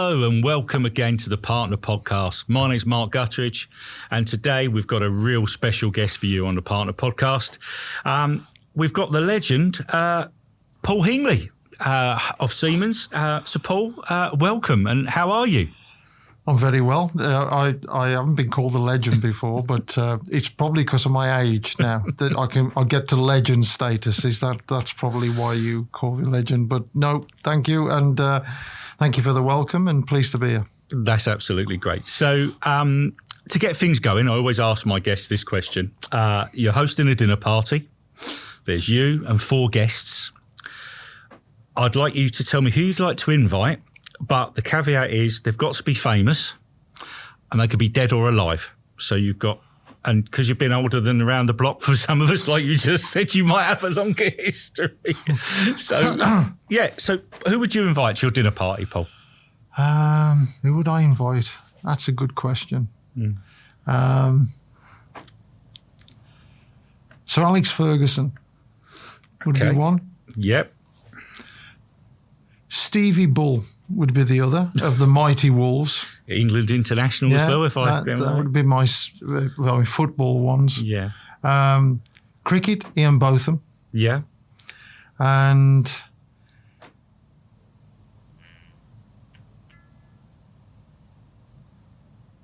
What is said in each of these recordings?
Hello and welcome again to the Partner Podcast. My name's Mark Guttridge, and today we've got a real special guest for you on the Partner Podcast. We've got the legend, Paul Hingley of Siemens. So Paul, welcome, and how are you? I'm very well. I haven't been called the legend before, but it's probably because of my age now that I get to legend status. That's probably why you call me legend? But no, thank you, and thank you for the welcome, and pleased to be here. That's absolutely great. So to get things going, I always ask my guests this question. You're hosting a dinner party. There's you and 4 guests. I'd like you to tell me who you'd like to invite. But the caveat is they've got to be famous and they could be dead or alive. So you've got, and because you've been older than around the block for some of us, like you just said, you might have a longer history. So, yeah. So who would you invite to your dinner party, Paul? Who would I invite? That's a good question. Sir Alex Ferguson would be one. Yep. Stevie Bull would be the other of the mighty Wolves. England international as well, if I remember. That would be my football ones. Yeah. Cricket, Ian Botham. Yeah. And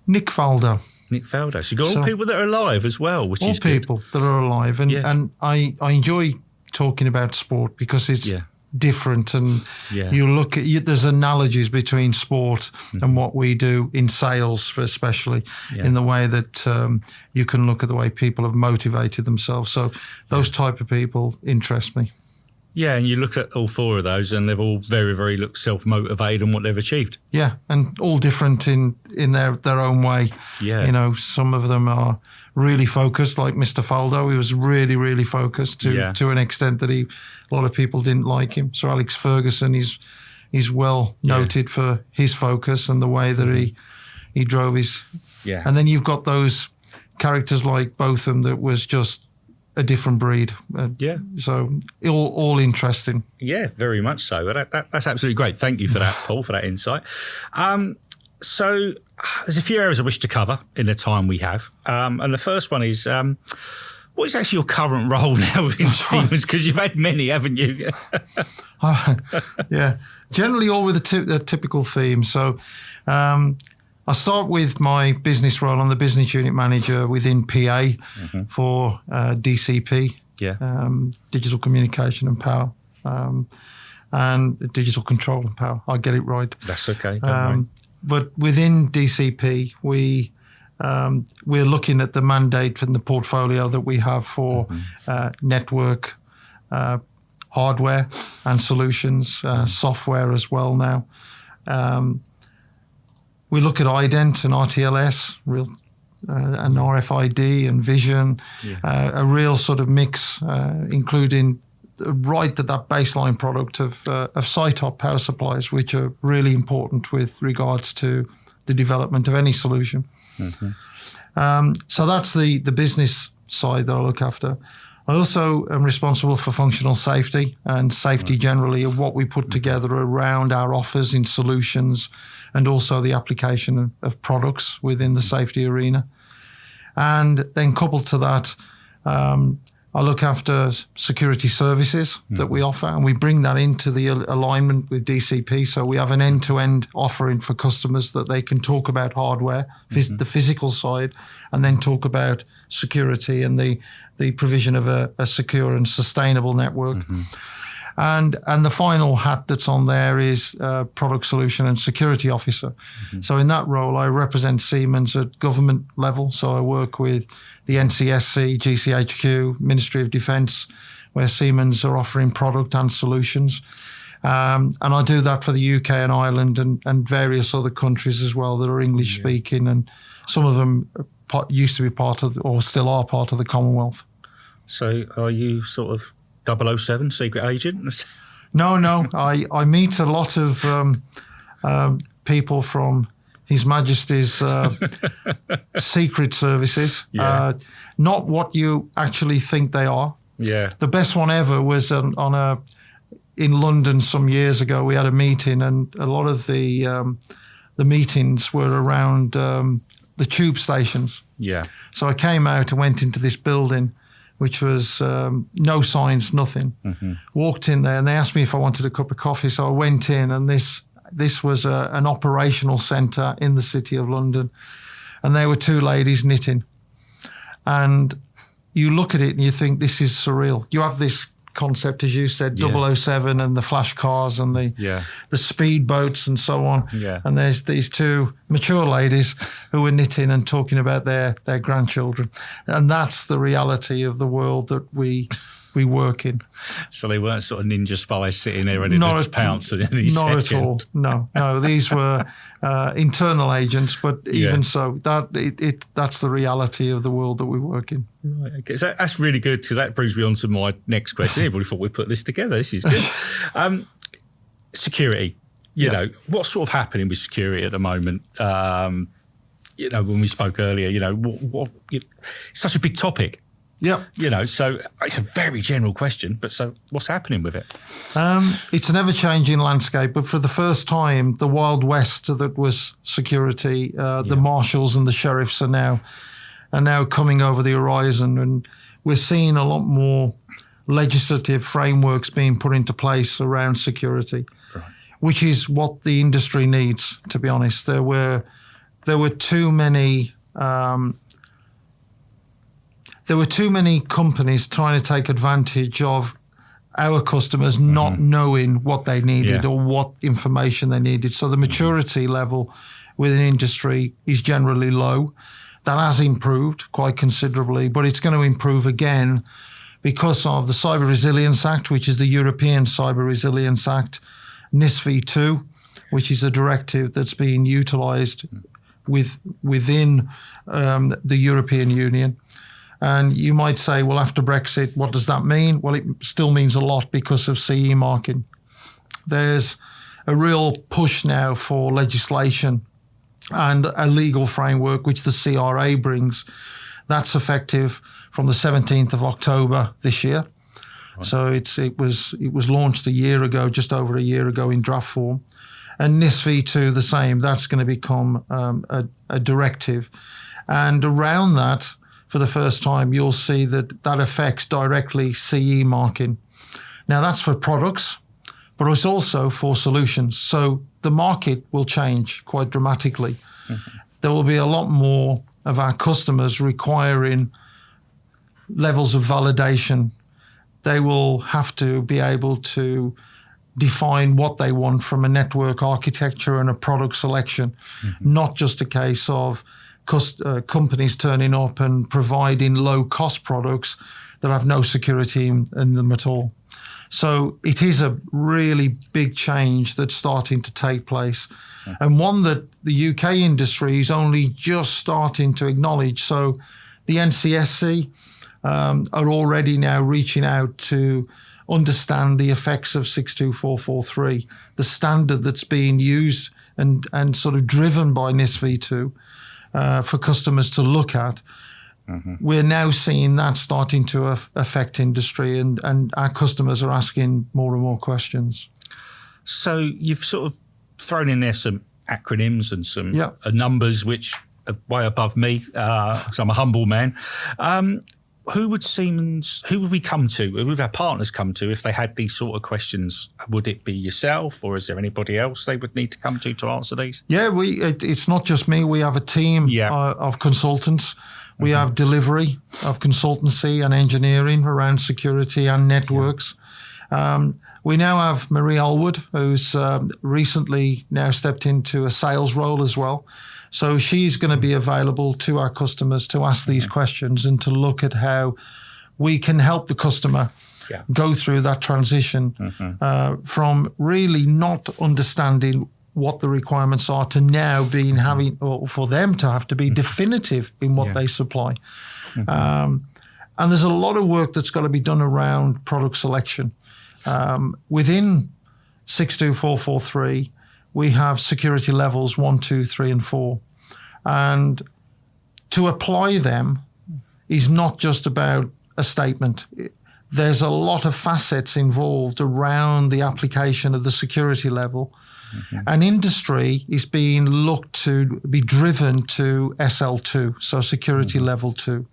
Nick Faldo. Nick Faldo. So you've got all people that are alive as well, which is good. All people that are alive. And I enjoy talking about sport because it's different, and you look at there's analogies between sport and what we do in sales, for especially in the way that you can look at the way people have motivated themselves. So those type of people interest me. Yeah, and you look at all 4 of those, and they've all very, very self-motivated on what they've achieved. Yeah, and all different in their own way. Yeah, you know, some of them are really focused, like Mr. Faldo. He was really, really focused to an extent that a lot of people didn't like him. Sir Alex Ferguson, he's well noted for his focus and the way that he drove his. Yeah, and then you've got those characters like Botham that was just a different breed. So all interesting. Yeah, very much so. That's absolutely great. Thank you for that, Paul, for that insight. So there's a few areas I wish to cover in the time we have. And the first one is, what is actually your current role now within Siemens? Because you've had many, haven't you? Yeah, generally all with a typical theme. So I start with my business role. I'm the business unit manager within PA for DCP, Digital Communication and Power, and Digital Control and Power. I get it right. That's okay. Don't worry. But within DCP, we're looking at the mandate and the portfolio that we have for network, hardware and solutions, software as well now. We look at ident and RTLS, and RFID and vision, a real sort of mix, including right at that baseline product of site-top power supplies, which are really important with regards to the development of any solution. So that's the business side that I look after. I also am responsible for functional safety and safety generally of what we put together around our offers in solutions, and also the application of products within the safety arena. And then coupled to that, I look after security services that we offer, and we bring that into the alignment with DCP. So we have an end-to-end offering for customers that they can talk about hardware, the physical side, and then talk about security and the provision of a secure and sustainable network. And the final hat that's on there is product solution and security officer. So in that role, I represent Siemens at government level. So I work with the NCSC, GCHQ, Ministry of Defence, where Siemens are offering product and solutions. And I do that for the UK and Ireland and various other countries as well that are English speaking. And some of them used to be part of, or still are part of, the Commonwealth. So are you sort of 007 secret agent? No. I meet a lot of people from His Majesty's secret services. Not what you actually think they are. Yeah. The best one ever was in London some years ago. We had a meeting, and a lot of the the meetings were around the tube stations. Yeah. So I came out and went into this building, which was no signs, nothing. Walked in there and they asked me if I wanted a cup of coffee. So I went in, and this was an operational centre in the city of London. And there were two ladies knitting. And you look at it and you think, this is surreal. You have this concept, as you said, 007 and the flash cars and the speedboats and so on. Yeah. And there's these two mature ladies who were knitting and talking about their grandchildren. And that's the reality of the world that we work in. So they weren't sort of ninja spies sitting there ready to pounce at any second. Not at all. No. These were internal agents, but even so, that's the reality of the world that we work in. Right. Okay. So that's really good, because that brings me on to my next question. Everybody thought we'd put this together. This is good. Security. You know, what's sort of happening with security at the moment? You know, when we spoke earlier, you know, it's such a big topic. Yeah. You know, so it's a very general question, but so what's happening with it? It's an ever-changing landscape, but for the first time, the Wild West that was security, the marshals and the sheriffs are now coming over the horizon, and we're seeing a lot more legislative frameworks being put into place around security, which is what the industry needs, to be honest. There were too many companies trying to take advantage of our customers not knowing what they needed or what information they needed. So the maturity level within industry is generally low. That has improved quite considerably, but it's going to improve again because of the Cyber Resilience Act, which is the European Cyber Resilience Act, NIS V2, which is a directive that's being utilised within the European Union. And you might say, well, after Brexit, what does that mean? Well, it still means a lot because of CE marking. There's a real push now for legislation and a legal framework, which the CRA brings. That's effective from the 17th of October this year. Right. So it was launched a year ago, just over a year ago in draft form. And NIS V2, the same. That's going to become a directive. And around that, for the first time, you'll see that affects directly CE marking. Now, that's for products, but it's also for solutions. So the market will change quite dramatically. There will be a lot more of our customers requiring levels of validation. They will have to be able to define what they want from a network architecture and a product selection, not just a case of companies turning up and providing low-cost products that have no security in them at all. So it is a really big change that's starting to take place, and one that the UK industry is only just starting to acknowledge. So the NCSC are already now reaching out to understand the effects of 62443, the standard that's being used and sort of driven by NIS V2. For customers to look at. We're now seeing that starting to affect industry, and our customers are asking more and more questions. So you've sort of thrown in there some acronyms and some numbers which are way above me, because I'm a humble man. Who would we come to? Who would our partners come to if they had these sort of questions? Would it be yourself, or is there anybody else they would need to come to answer these? Yeah, it's not just me. We have a team of consultants. We have delivery of consultancy and engineering around security and networks. We now have Marie Alwood, who's recently now stepped into a sales role as well. So she's going to be available to our customers to ask these questions and to look at how we can help the customer go through that transition from really not understanding what the requirements are to now having, or for them to have to be definitive in what they supply. And there's a lot of work that's got to be done around product selection. Within 62443, we have security levels 1, 2, 3, and 4. And to apply them is not just about a statement. There's a lot of facets involved around the application of the security level And industry is being looked to be driven to SL2, so security level 2.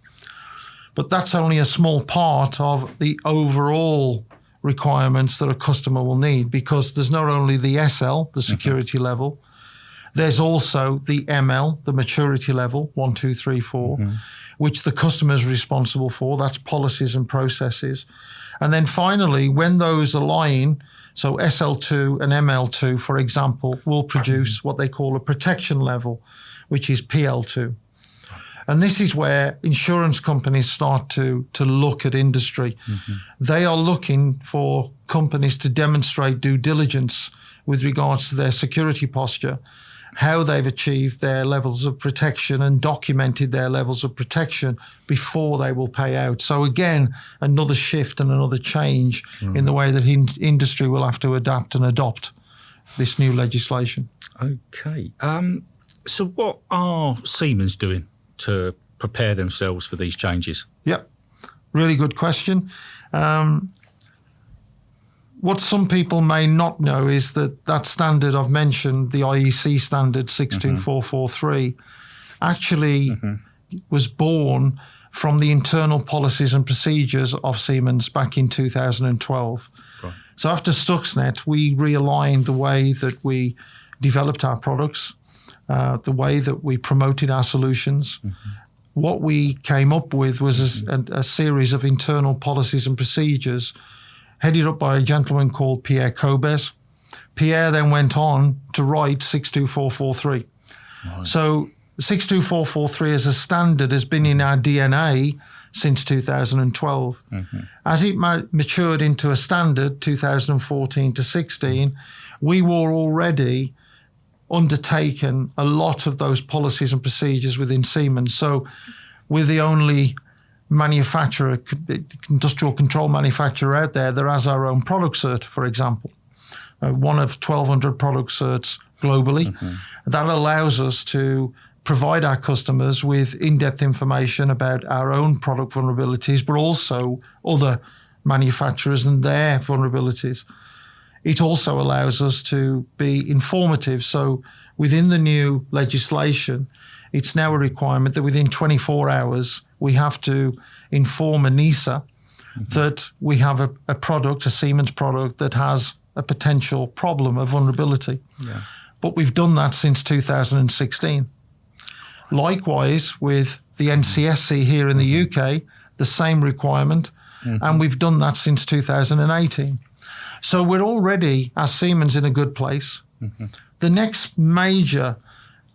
But that's only a small part of the overall requirements that a customer will need, because there's not only the SL, the security level, there's also the ML, the maturity level, 1, 2, 3, 4, which the customer is responsible for. That's policies and processes. And then finally, when those align, so SL2 and ML2, for example, will produce what they call a protection level, which is PL2. And this is where insurance companies start to look at industry. They are looking for companies to demonstrate due diligence with regards to their security posture, how they've achieved their levels of protection and documented their levels of protection before they will pay out. So again, another shift and another change in the way that industry will have to adapt and adopt this new legislation. Okay. So what are Siemens doing to prepare themselves for these changes? Yep, really good question. What some people may not know is that standard I've mentioned, the IEC standard 62443, actually was born from the internal policies and procedures of Siemens back in 2012. Right. So after Stuxnet, we realigned the way that we developed our products, the way that we promoted our solutions. What we came up with was a series of internal policies and procedures headed up by a gentleman called Pierre Cobes. Pierre then went on to write 62443. Right. So 62443 as a standard has been in our DNA since 2012. As it matured into a standard, 2014 to 16, we were already undertaken a lot of those policies and procedures within Siemens. So we're the only manufacturer, industrial control manufacturer out there that has our own product cert, for example. One of 1,200 product certs globally. That allows us to provide our customers with in-depth information about our own product vulnerabilities, but also other manufacturers and their vulnerabilities. It also allows us to be informative. So within the new legislation, it's now a requirement that within 24 hours, we have to inform ENISA that we have a product, a Siemens product, that has a potential problem, a vulnerability. Yeah. But we've done that since 2016. Likewise, with the NCSC here in the UK, the same requirement, and we've done that since 2018. So we're already, as Siemens, in a good place. The next major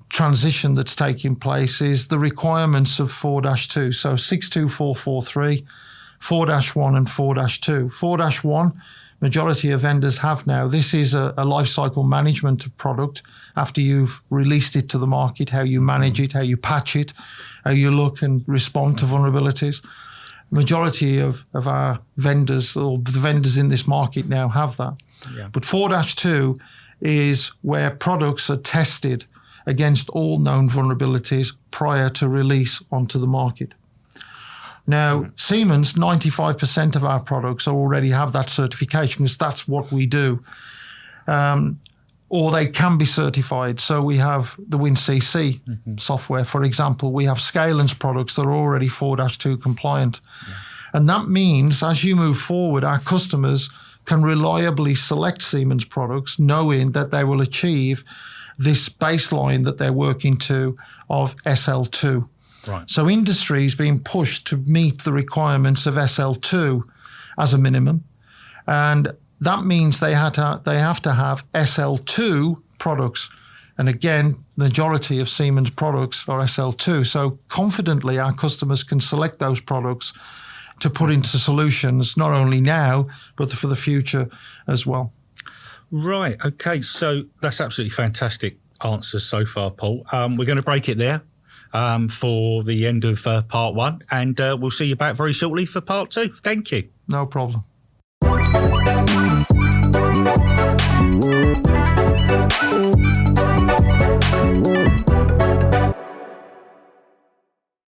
transition that's taking place is the requirements of 4-2. So 62443, 4-1 and 4-2. 4-1, majority of vendors have now. This is a life cycle management of product after you've released it to the market, how you manage it, how you patch it, how you look and respond to vulnerabilities. Majority of our vendors, or the vendors in this market now, have that. Yeah. But 4-2 is where products are tested against all known vulnerabilities prior to release onto the market. Now, Siemens, 95% of our products already have that certification because that's what we do. Or they can be certified. So we have the WinCC software, for example. We have Scalen's products that are already 4-2 compliant. Yeah. And that means as you move forward, our customers can reliably select Siemens products knowing that they will achieve this baseline that they're working to of SL2. Right. So industry is being pushed to meet the requirements of SL2 as a minimum. And that means they have to have SL2 products. And again, majority of Siemens products are SL2. So confidently, our customers can select those products to put into solutions, not only now, but for the future as well. Right. Okay. So that's absolutely fantastic answers so far, Paul. We're going to break it there for the end of part one, and we'll see you back very shortly for part two. Thank you. No problem.